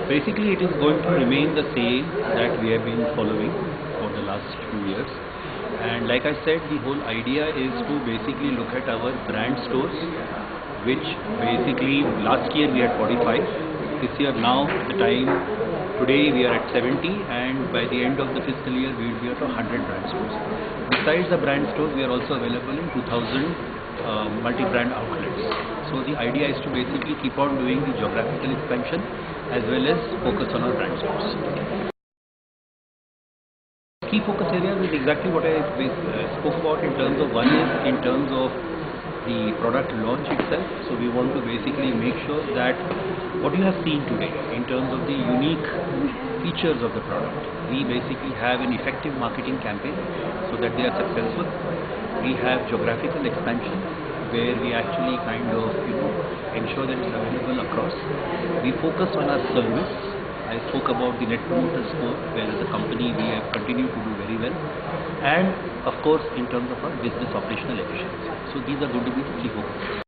Basically, it is going to remain the same that we have been following for the last 2 years. And like I said, the whole idea is to basically look at our brand stores, which basically last year we had 45. This year now, today we are at 70, and by the end of the fiscal year we will be at 100 brand stores. Besides the brand stores, we are also available in 2000 multi-brand outlets. So the idea is to basically keep on doing the geographical expansion as well as focus on our brand stores. Key focus areas is exactly what I spoke about in terms of one is in terms of the product launch itself. So we want to basically make sure that what you have seen today in terms of the unique features of the product, we basically have an effective marketing campaign so that they are successful. We have geographical expansion where we actually kind of ensure that it's available across. We focus on our service. I spoke about the Net Promoter Score, where as a company we have continued to do very well, and of course in terms of our business operational efficiency. So these are going to be the key focuses.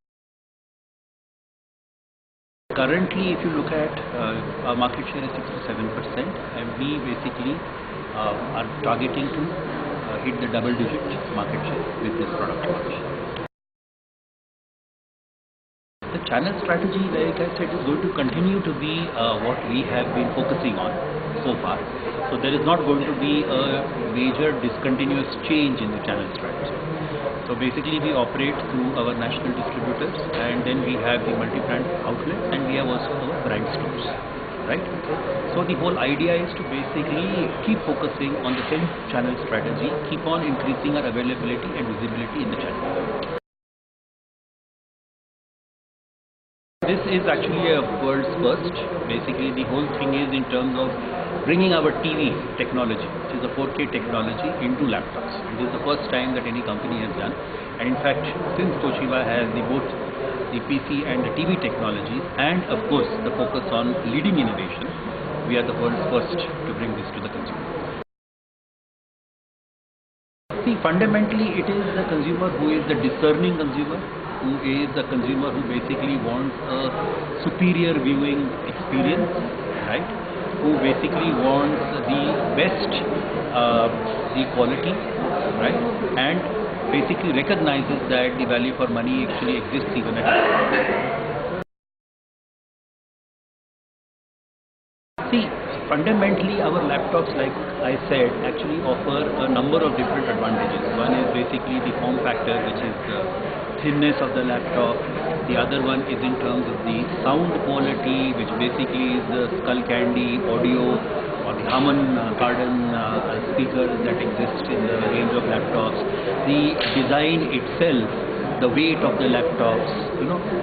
Currently, if you look at our market share is 6 to 7%, and we basically are targeting to hit the double-digit market share with this product launch. The channel strategy, like I said, is going to continue to be what we have been focusing on so far. So there is not going to be a major discontinuous change in the channel strategy. So basically we operate through our national distributors, and then we have the multi-brand outlets, and we have also our brand stores, right? So the whole idea is to basically keep focusing on the same channel strategy, keep on increasing our availability and visibility in the channel. This is actually a world's first. Basically the whole thing is in terms of bringing our TV technology, which is a 4K technology, into laptops. This is the first time that any company has done, and in fact since Toshiba has both the PC and the TV technologies, and of course the focus on leading innovation, we are the world's first to bring this to the consumer. See, fundamentally it is the consumer who is the discerning consumer, who is the consumer who basically wants a superior viewing experience, right? Who basically wants the best, the quality, right? And basically recognizes that the value for money actually exists even at home. See, fundamentally our laptops, like I said, actually offer a number of different advantages. One is basically the form factor, which is the thinness of the laptop. The other one is in terms of the sound quality, which basically is the Skullcandy audio or the Harman Kardon speakers that exist in the range of laptops. The design itself, the weight of the laptops,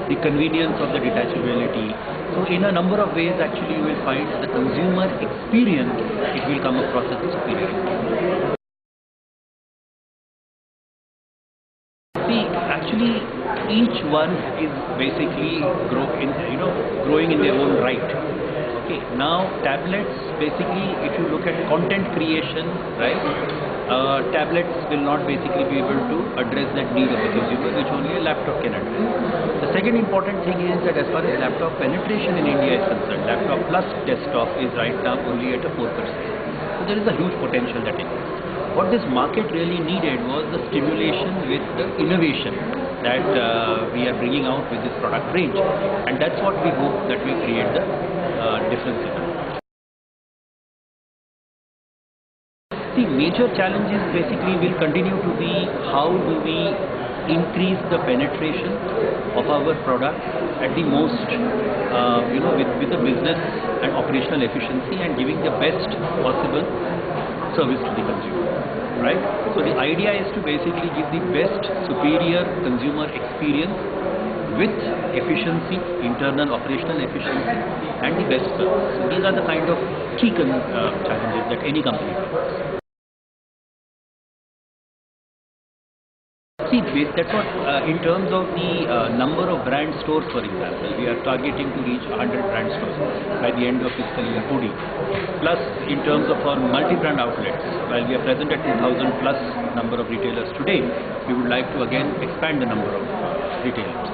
the convenience of the detachability. So in a number of ways actually you will find the consumer experience, it will come across as a superior experience. See, actually each one is basically growing in their own right. Okay, now tablets, basically if you look at content creation, right, tablets will not basically be able to address that need of the consumer, which only a laptop can address. The second important thing is that as far as laptop penetration in India is concerned, laptop plus desktop is right now only at a 4%. So there is a huge potential that exists. What this market really needed was the stimulation with the innovation that we are bringing out with this product range, and that's what we hope that we create the difference in. The major challenges basically will continue to be how do we increase the penetration of our product at the most, with the business and operational efficiency, and giving the best possible service to the consumer, right? So the idea is to basically give the best superior consumer experience with efficiency, internal operational efficiency, and the best service. So these are the kind of key challenges that any company faces. See, that's what, in terms of the number of brand stores, for example, we are targeting to reach 100 brand stores by the end of fiscal year 2014. Plus, in terms of our multi-brand outlets, while we are present at 2,000 plus number of retailers today, we would like to again expand the number of retailers.